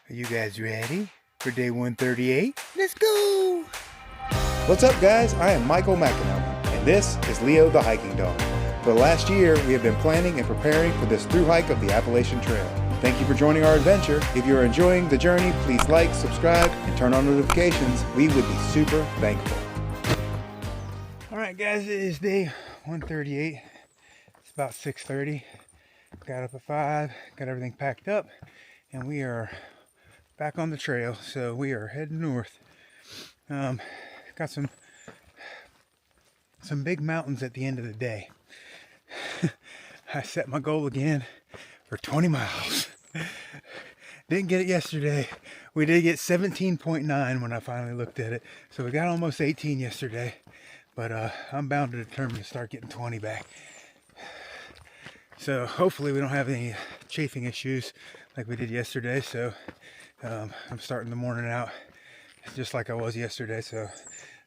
Are you guys ready for day 138? Let's go! What's up, guys? I am Michael McAnally, and this is Leo the Hiking Dog. For the last year, we have been planning and preparing for this thru-hike of the Appalachian Trail. Thank you for joining our adventure. If you are enjoying the journey, please like, subscribe, and turn on notifications. We would be super thankful. Alright guys, it is day 138. It's about 6:30. Got up at 5, got everything packed up, and we are back on the trail. So we are heading north. Got some big mountains at the end of the day. I set my goal again for 20 miles. Didn't get it yesterday. We did get 17.9 when I finally looked at it. So we got almost 18 yesterday. But I'm bound to determine to start getting 20 back. So hopefully we don't have any chafing issues like we did yesterday. So I'm starting the morning out just like I was yesterday. So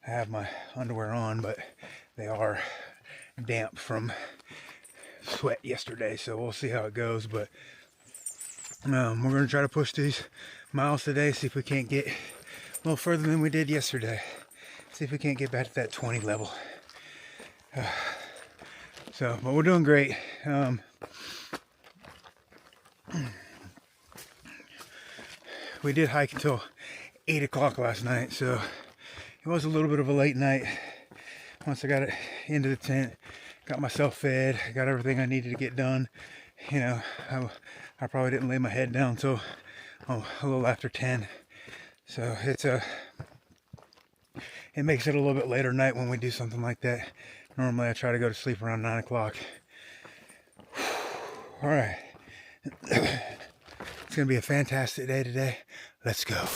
I have my underwear on, but they are damp from sweat yesterday. So we'll see how it goes. But we're going to try to push these miles today. See if we can't get a little further than we did yesterday. See if we can't get back to that 20 level. But we're doing great. We did hike until 8 o'clock last night, so it was a little bit of a late night. Once I got it into the tent, got myself fed, got everything I needed to get done. You know, I probably didn't lay my head down until a little after 10. So it makes it a little bit later night when we do something like that. Normally I try to go to sleep around 9 o'clock. All right. It's going to be a fantastic day today. Let's go.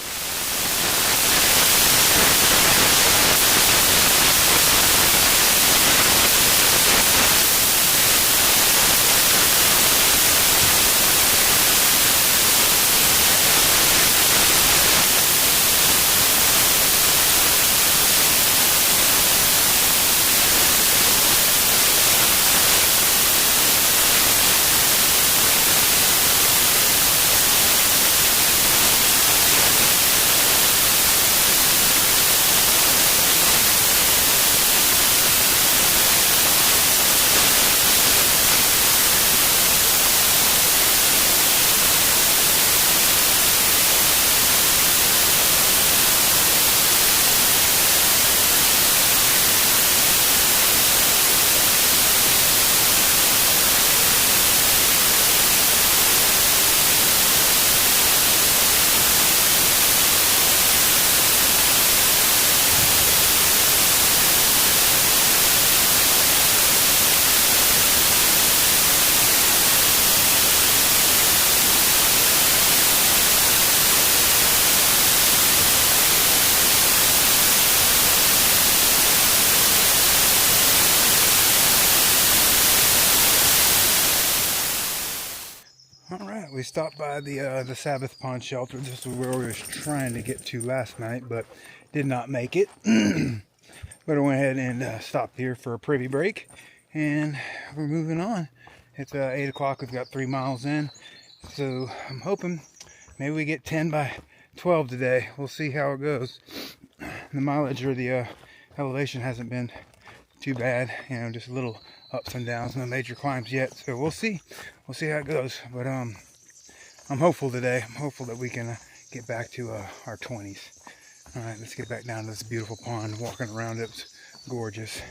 Alright, we stopped by the Sabbath Pond shelter. This is where we was trying to get to last night, but did not make it. But I went ahead and stopped here for a privy break, and we're moving on. It's 8 o'clock, we've got 3 miles in, so I'm hoping maybe we get 10 by 12 today. We'll see how it goes. The mileage or the elevation hasn't been too bad, you know, just little ups and downs, no major climbs yet, so we'll see how it goes. But I'm hopeful today. I'm hopeful that we can get back to our 20s. All right, let's get back down to this beautiful pond. Walking around it, it's gorgeous.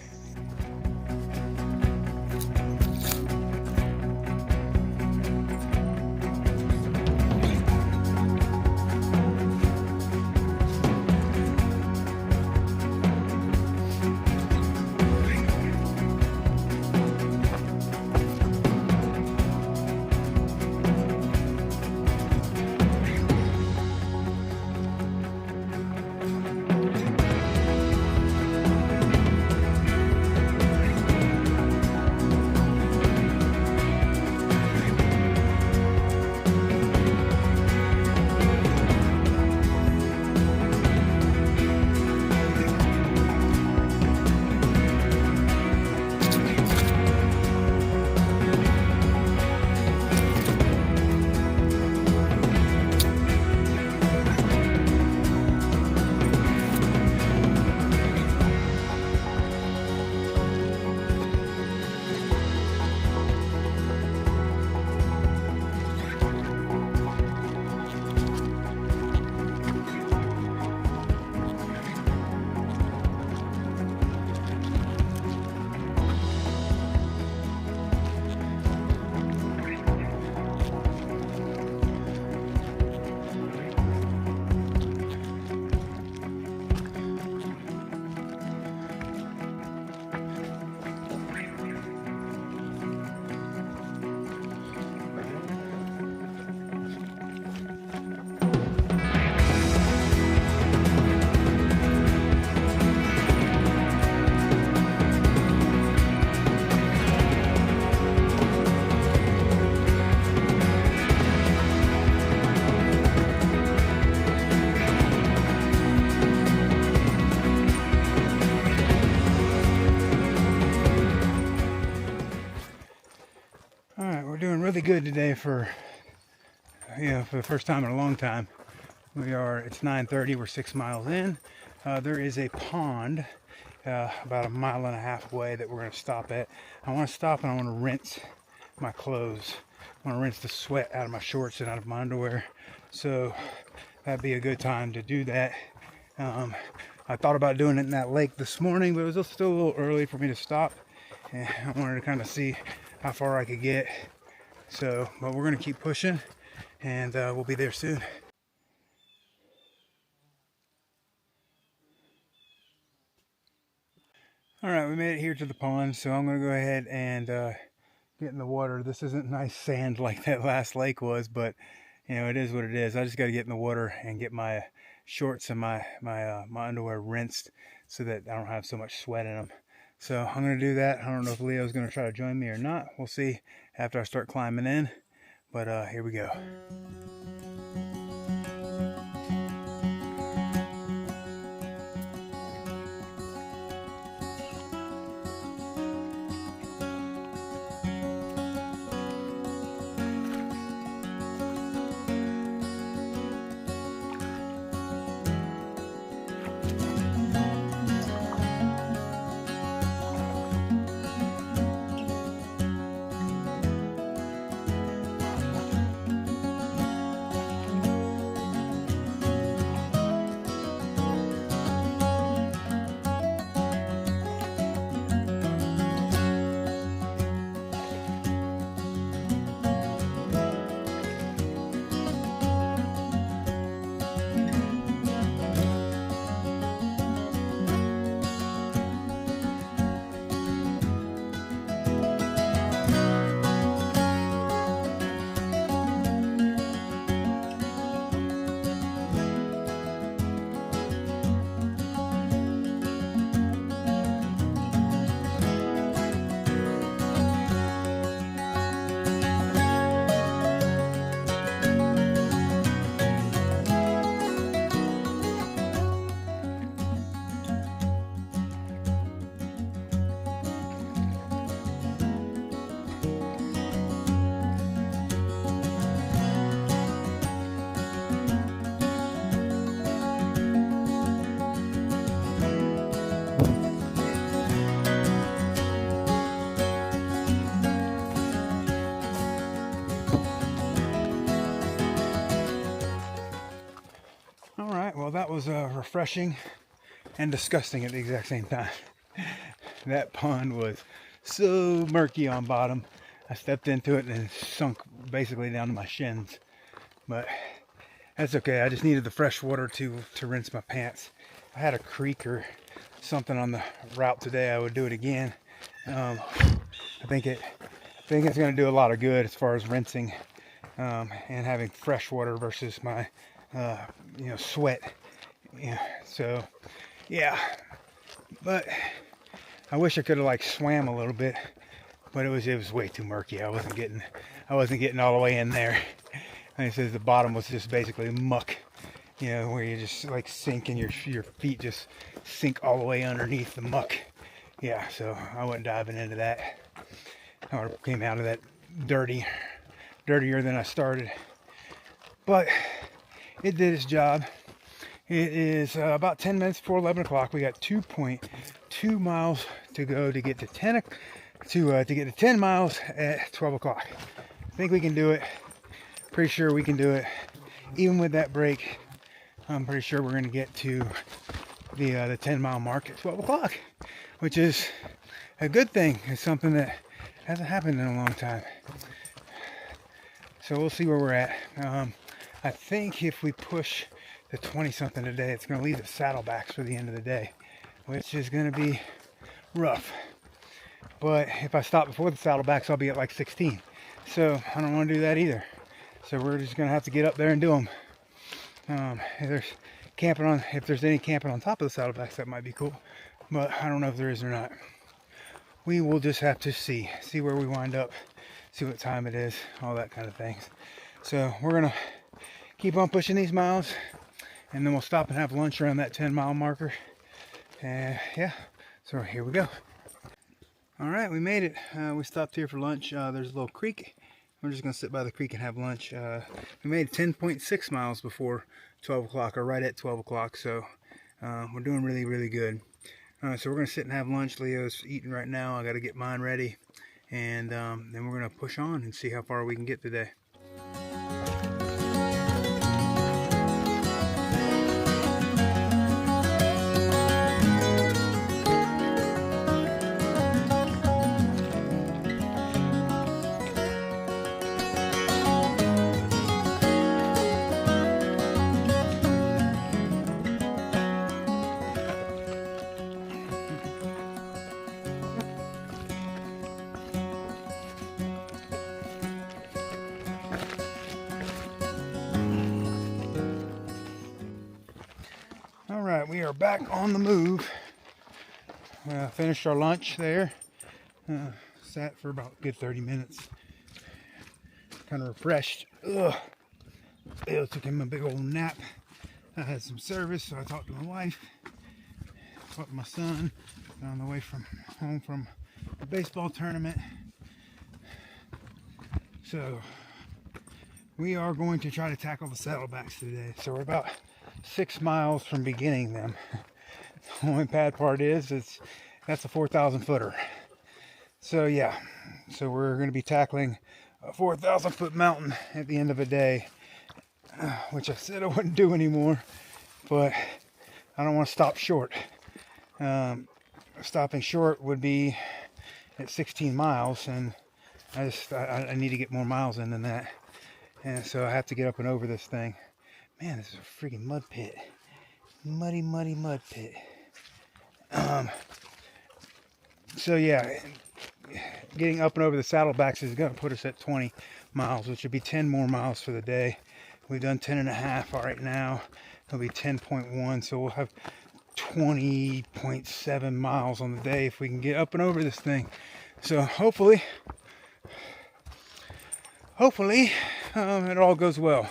really good today for, for the first time in a long time. It's 9:30, we're 6 miles in. There is a pond about 1.5 miles away that we're going to stop at. I want to stop and I want to rinse my clothes. I want to rinse the sweat out of my shorts and out of my underwear. So that'd be a good time to do that. I thought about doing it in that lake this morning, but it was still a little early for me to stop. And I wanted to kind of see how far I could get. So, but we're going to keep pushing and we'll be there soon. All right, we made it here to the pond, so I'm going to go ahead and get in the water. This isn't nice sand like that last lake was, but it is what it is. I just got to get in the water and get my shorts and my underwear rinsed so that I don't have so much sweat in them. So I'm going to do that. I don't know if Leo's going to try to join me or not. We'll see after I start climbing in, but here we go. Well, that was refreshing and disgusting at the exact same time. That pond was so murky on bottom. I stepped into it and it sunk basically down to my shins. But that's okay. I just needed the fresh water to rinse my pants. If I had a creek or something on the route today, I would do it again. I think it's going to do a lot of good as far as rinsing and having fresh water versus my sweat. So yeah, but I wish I could have swam a little bit, but it was way too murky. I wasn't getting all the way in there. And it says the bottom was just basically muck, where you just sink and your feet just sink all the way underneath the muck. Yeah, so I wasn't diving into that. I came out of that dirtier than I started, but it did its job. It is about 10 minutes before 11 o'clock. We got 2.2 miles to go to get to 10 miles at 12 o'clock. I think we can do it. Pretty sure we can do it. Even with that break, I'm pretty sure we're going to get to the 10-mile mark at 12 o'clock, which is a good thing. It's something that hasn't happened in a long time. So we'll see where we're at. I think if we push the 20-something today, it's going to leave the Saddlebacks for the end of the day, which is going to be rough. But if I stop before the Saddlebacks, I'll be at 16. So I don't want to do that either. So we're just going to have to get up there and do them. If there's any camping on top of the Saddlebacks, that might be cool. But I don't know if there is or not. We will just have to see where we wind up, see what time it is, all that kind of things. So we're going to keep on pushing these miles, and then we'll stop and have lunch around that 10-mile marker. And yeah, so here we go. All right, we made it. We stopped here for lunch. There's a little creek we're just gonna sit by the creek and have lunch. We made 10.6 miles before 12 o'clock, or right at 12 o'clock, so we're doing really, really good. So we're gonna sit and have lunch. Leo's eating right now. I gotta get mine ready, and then we're gonna push on and see how far we can get today. Alright, we are back on the move. Finished our lunch there. Sat for about a good 30 minutes. Kind of refreshed. Ugh. Bill took him a big old nap. I had some service, so I talked to my wife. Talked to my son. On the way from home from a baseball tournament. So we are going to try to tackle the saddlebacks today. So we're about 6 miles from beginning them. The only bad part is that's a 4,000 footer. So yeah, so we're going to be tackling a 4,000 foot mountain at the end of a day, which I said I wouldn't do anymore, but I don't want to stop short. Stopping short would be at 16 miles, and I need to get more miles in than that, and so I have to get up and over this thing. Man, this is a freaking mud pit. Muddy, muddy mud pit. So yeah, getting up and over the saddlebacks is going to put us at 20 miles, which would be 10 more miles for the day. We've done 10.5 right now. It'll be 10.1, so we'll have 20.7 miles on the day if we can get up and over this thing. So hopefully it all goes well.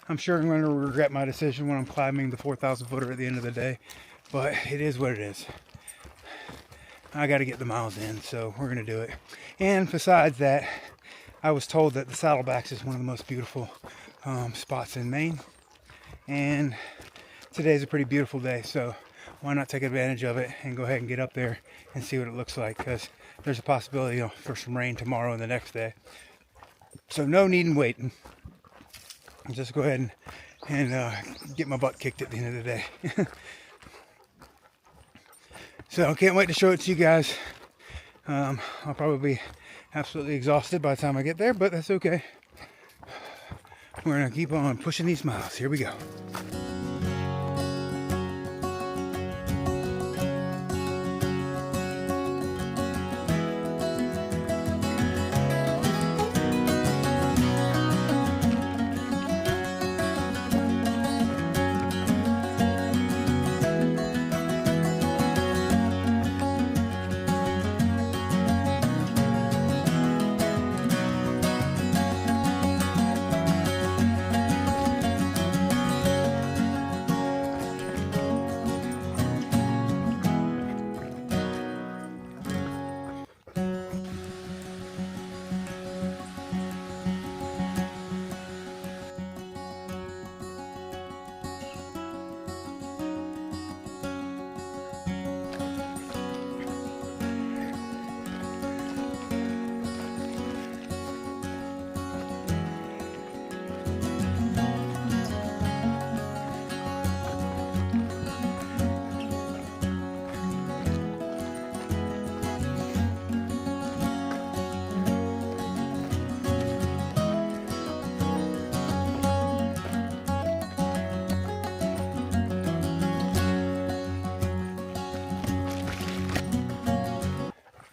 I'm sure I'm going to regret my decision when I'm climbing the 4,000 footer at the end of the day, but it is what it is. I got to get the miles in, so we're going to do it. And besides that, I was told that the Saddlebacks is one of the most beautiful spots in Maine, and today's a pretty beautiful day, so why not take advantage of it and go ahead and get up there and see what it looks like, because there's a possibility for some rain tomorrow and the next day. So no need in waiting. Just go ahead and get my butt kicked at the end of the day. So I can't wait to show it to you guys. I'll probably be absolutely exhausted by the time I get there, but that's okay. We're gonna keep on pushing these miles. Here we go.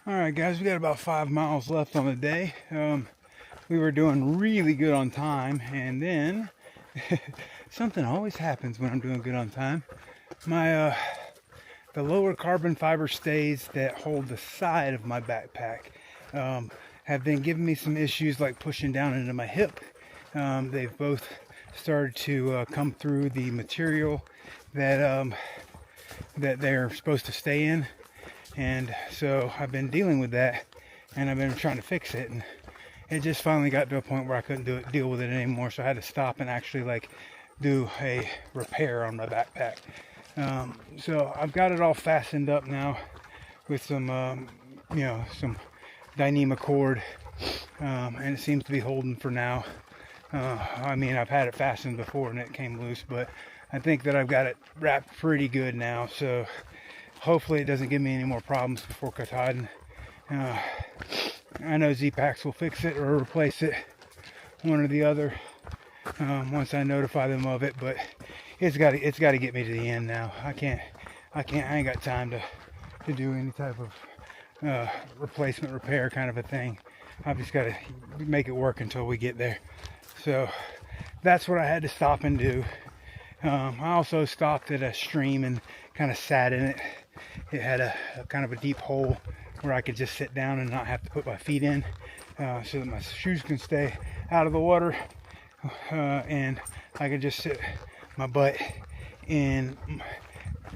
Alright guys, we got about 5 miles left on the day. We were doing really good on time, and then something always happens when I'm doing good on time. My the lower carbon fiber stays that hold the side of my backpack have been giving me some issues, like pushing down into my hip. They've both started to come through the material that they're supposed to stay in. And so I've been dealing with that, and I've been trying to fix it, and it just finally got to a point where I couldn't deal with it anymore. So I had to stop and actually like do a repair on my backpack. So I've got it all fastened up now with some, some Dyneema cord, and it seems to be holding for now. I mean, I've had it fastened before and it came loose, but I think that I've got it wrapped pretty good now. So hopefully it doesn't give me any more problems before Katahdin. I know Zpacks will fix it or replace it, one or the other, once I notify them of it. But it's got to get me to the end now. I ain't got time to do any type of replacement repair kind of a thing. I've just got to make it work until we get there. So that's what I had to stop and do. I also stopped at a stream and kind of sat in it. It had a kind of a deep hole where I could just sit down and not have to put my feet in, so that my shoes can stay out of the water, and I could just sit my butt in,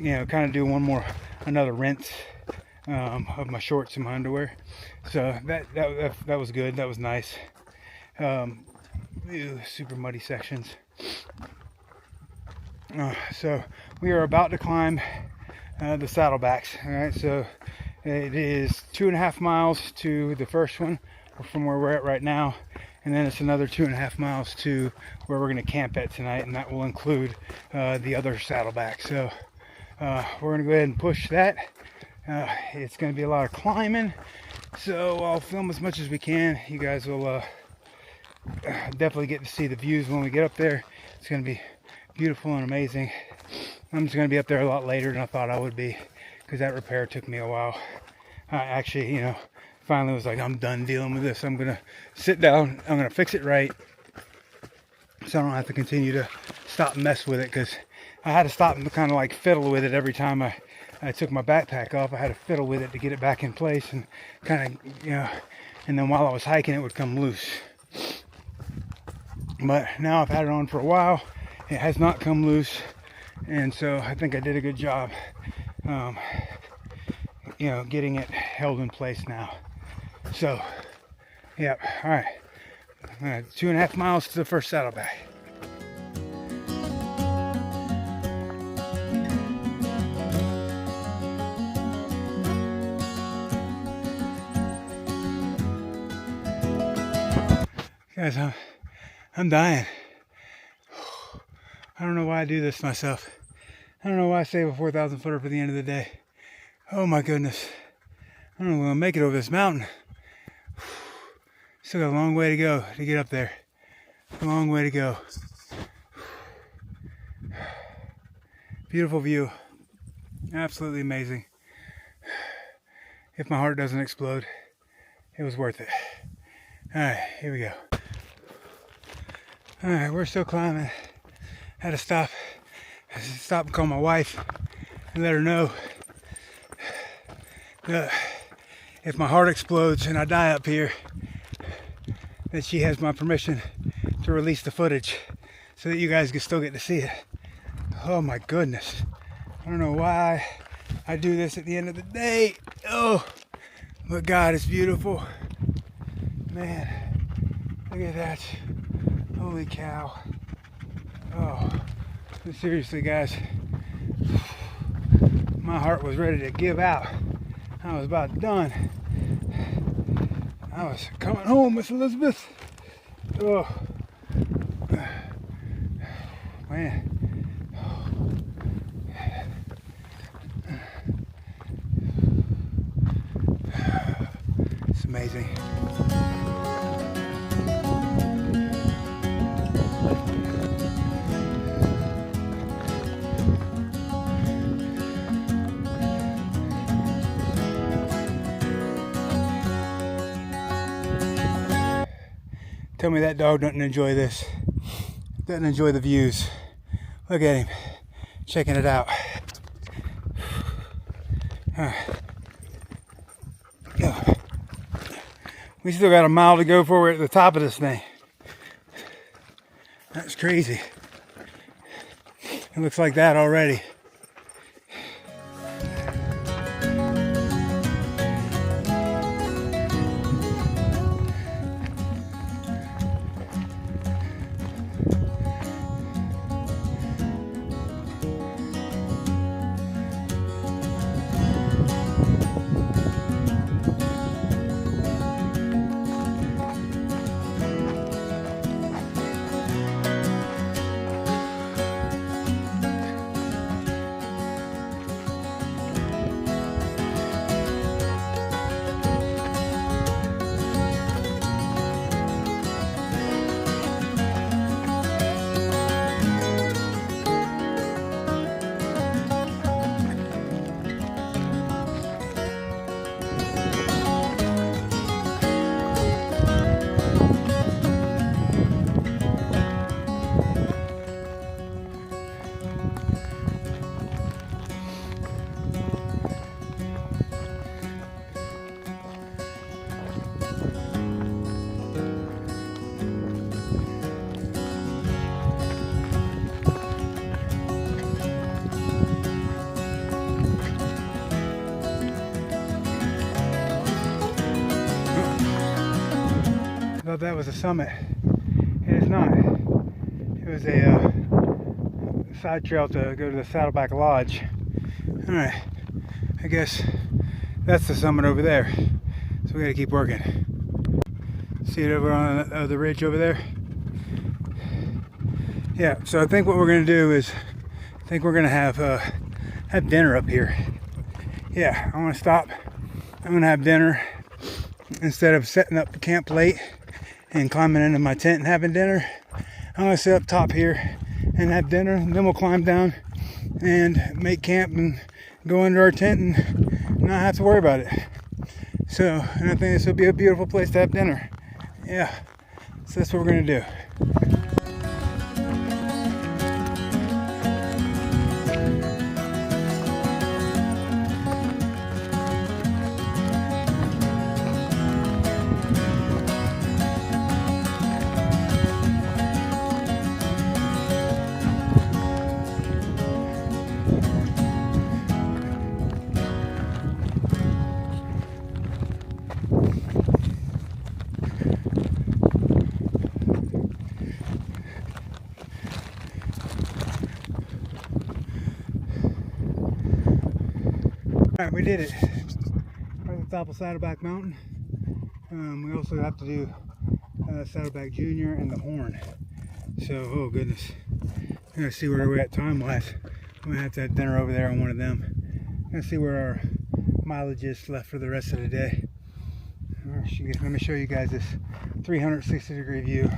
kind of do another rinse of my shorts and my underwear. So that was good. That was nice. Super muddy sections. So we are about to climb the Saddlebacks. All right, so it is 2.5 miles to the first one from where we're at right now, and then it's another 2.5 miles to where we're going to camp at tonight, and that will include the other Saddleback. So we're going to go ahead and push that. It's going to be a lot of climbing, so I'll film as much as we can. You guys will definitely get to see the views when we get up there. It's going to be beautiful and amazing. I'm just going to be up there a lot later than I thought I would be, because that repair took me a while. I actually, finally was like, I'm done dealing with this. I'm going to sit down. I'm going to fix it right, so I don't have to continue to stop and mess with it, because I had to stop and kind of like fiddle with it every time I took my backpack off. I had to fiddle with it to get it back in place, and kind of, and then while I was hiking, it would come loose. But now I've had it on for a while. It has not come loose, and so I think I did a good job, getting it held in place now. So, yeah, all right. 2.5 miles to the first Saddleback. Guys, I'm dying. I don't know why I do this myself. I don't know why I save a 4,000 footer for the end of the day. Oh my goodness. I don't know if I'm going to make it over this mountain. Still got a long way to go to get up there. A long way to go. Beautiful view. Absolutely amazing. If my heart doesn't explode, it was worth it. Alright, here we go. Alright, we're still climbing. Had to stop. I had to stop and call my wife and let her know that if my heart explodes and I die up here, that she has my permission to release the footage so that you guys can still get to see it. Oh my goodness. I don't know why I do this at the end of the day. Oh, but God, it's beautiful. Man, look at that. Holy cow. Oh, seriously, guys. My heart was ready to give out. I was about done. I was coming home, Miss Elizabeth. Oh, man. It's amazing. Tell me that dog doesn't enjoy this. Doesn't enjoy the views. Look at him, checking it out. We still got a mile to go before we're at the top of this thing. That's crazy. It looks like that already. thought that was a summit. It is not. It was a side trail to go to the Saddleback Lodge. Alright, I guess that's the summit over there. So we gotta keep working. See it over on the ridge over there? Yeah, so I think what we're gonna do is, I think we're gonna have dinner up here. Yeah, I wanna stop. I'm gonna have dinner. Instead of setting up the camp late and climbing into my tent and having dinner, I'm gonna sit up top here and have dinner, and then we'll climb down and make camp and go under our tent and not have to worry about it. So, and I think this will be a beautiful place to have dinner. Yeah, so that's what we're gonna do. Alright, we did it. We're at the top of Saddleback Mountain. We also have to do Saddleback Junior and the Horn. So, oh goodness. I'm going to see where we're at time-wise. I'm going to have dinner over there on one of them. I'm going to see where our mileage is left for the rest of the day. Let me show you guys this 360-degree view.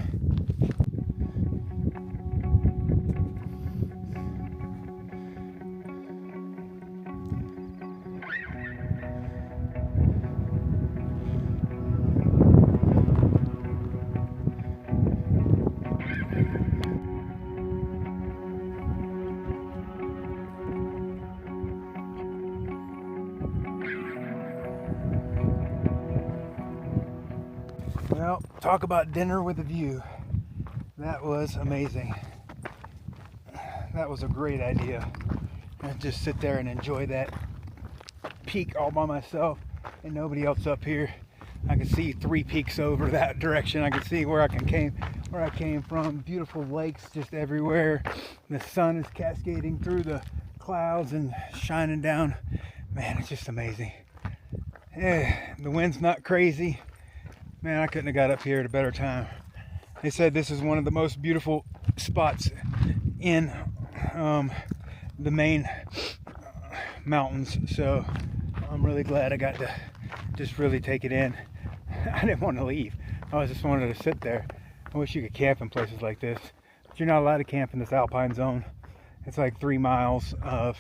Well, talk about dinner with a view. That was amazing. That was a great idea. And just sit there and enjoy that peak all by myself and nobody else up here. I can see 3 peaks over that direction. I can see where I came from. Beautiful lakes just everywhere. The sun is cascading through the clouds and shining down. Man, it's just amazing. Yeah, the wind's not crazy. Man, I couldn't have got up here at a better time. They said this is one of the most beautiful spots in the main mountains. So I'm really glad I got to just really take it in. I didn't want to leave. I just wanted to sit there. I wish you could camp in places like this. But you're not allowed to camp in this alpine zone. It's like 3 miles of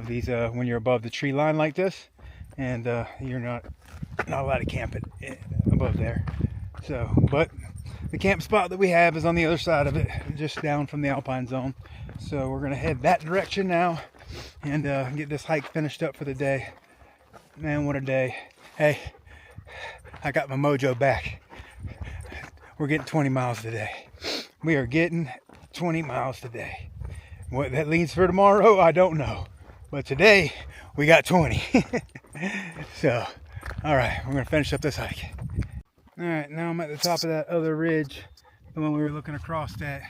these when you're above the tree line like this. And you're not allowed to camp it above there. So, but the camp spot that we have is on the other side of it, just down from the alpine zone. So we're gonna head that direction now and get this hike finished up for the day. Man, what a day. Hey, I got my mojo back. We're getting 20 miles today. We are getting 20 miles today. What that means for tomorrow, I don't know. But today, we got 20. So, alright, we're going to finish up this hike. Alright, now I'm at the top of that other ridge, the one we were looking across at.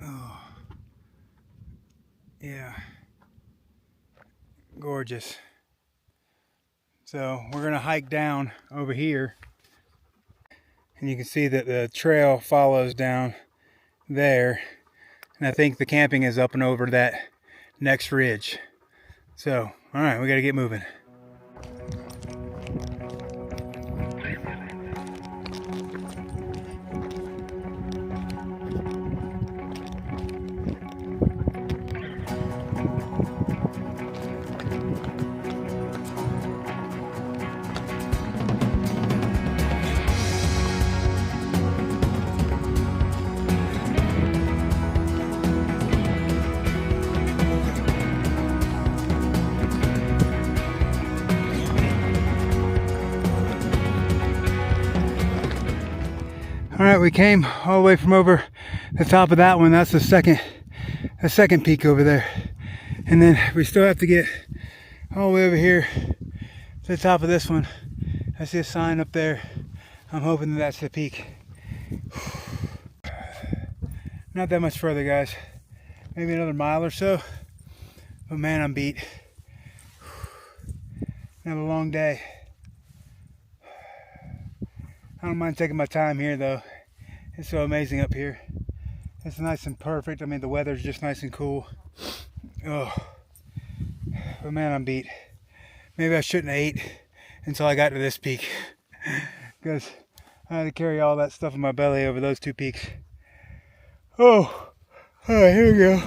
Oh, yeah. Gorgeous. So, we're going to hike down over here. And you can see that the trail follows down there. And I think the camping is up and over that next ridge. So, alright, we got to get moving. Alright, we came all the way from over the top of that one. That's the second peak over there. And then we still have to get all the way over here to the top of this one. I see a sign up there I'm hoping that that's the peak. Not that much further, guys. Maybe another mile or so. But man, I'm beat. Another long day. I don't mind taking my time here though. It's so amazing up here. It's nice and perfect. I mean, the weather's just nice and cool. Oh, but man, I'm beat. Maybe I shouldn't have ate until I got to this peak, because I had to carry all that stuff in my belly over those two peaks. Oh, all right, here we go.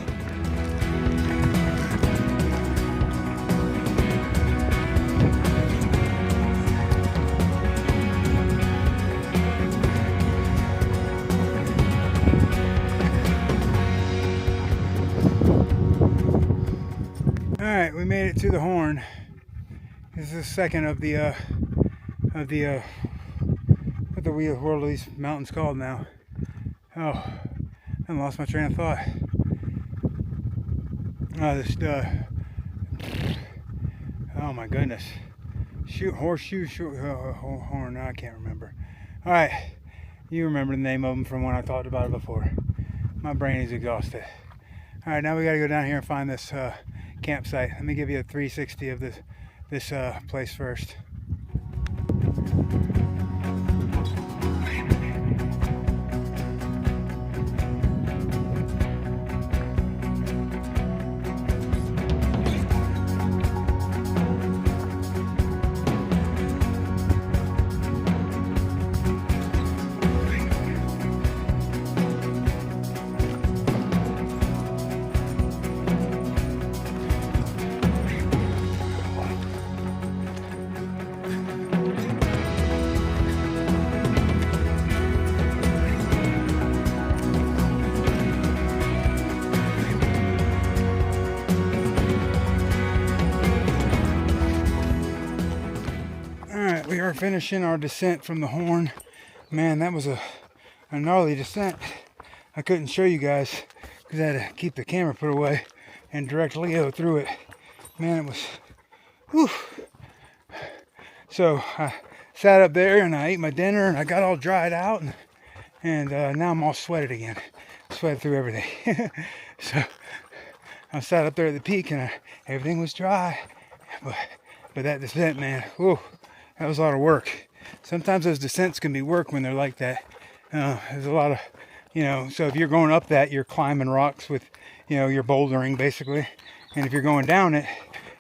Alright, we made it to the horn. This is the second of the what the world of these mountains called now. Oh, I lost my train of thought. Oh my goodness. Horseshoe horn, I can't remember. Alright, you remember the name of them from when I talked about it before. My brain is exhausted. Alright, now we gotta go down here and find this campsite. Let me give you a 360 of this place first. We are finishing our descent from the horn. Man, that was a gnarly descent. I couldn't show you guys because I had to keep the camera put away and direct Leo through it. Man, it was, whew. So I sat up there and I ate my dinner and I got all dried out and now I'm all sweated again. Sweated through everything. So I sat up there at the peak and everything was dry. But that descent, man, whew. That was a lot of work. Sometimes those descents can be work when they're like that. There's a lot of, so if you're going up that, you're climbing rocks with, you're bouldering basically. And if you're going down it,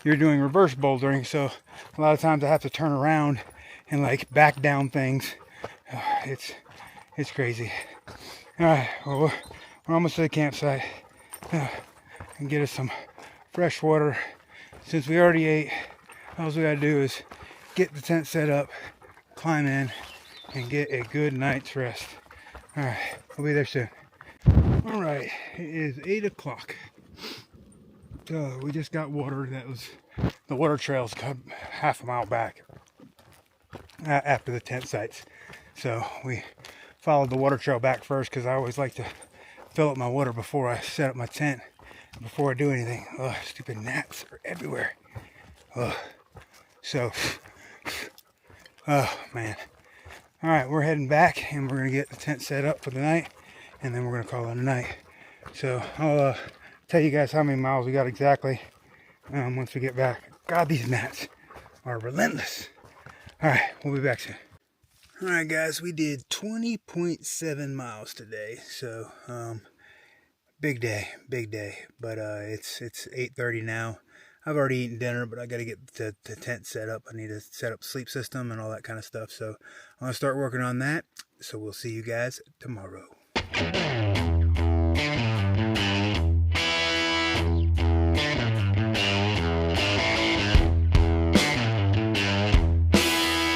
you're doing reverse bouldering. So a lot of times I have to turn around and like back down things. It's crazy. All right, well, we're almost to the campsite. And get us some fresh water. Since we already ate, all we gotta do is get the tent set up, climb in, and get a good night's rest. Alright, we'll be there soon. Alright, it is 8 o'clock. We just got water. That was, the water trail's half a mile back after the tent sites. So we followed the water trail back first because I always like to fill up my water before I set up my tent, before I do anything. Ugh, stupid gnats are everywhere. Ugh. So, oh man. Alright, we're heading back and we're going to get the tent set up for the night and then we're going to call it a night. So, I'll tell you guys how many miles we got exactly once we get back. God, these gnats are relentless. Alright, we'll be back soon. Alright guys, we did 20.7 miles today. So, big day. But it's 8:30 now. I've already eaten dinner, but I got to get the tent set up. I need to set up sleep system and all that kind of stuff. So I'm going to start working on that. So we'll see you guys tomorrow.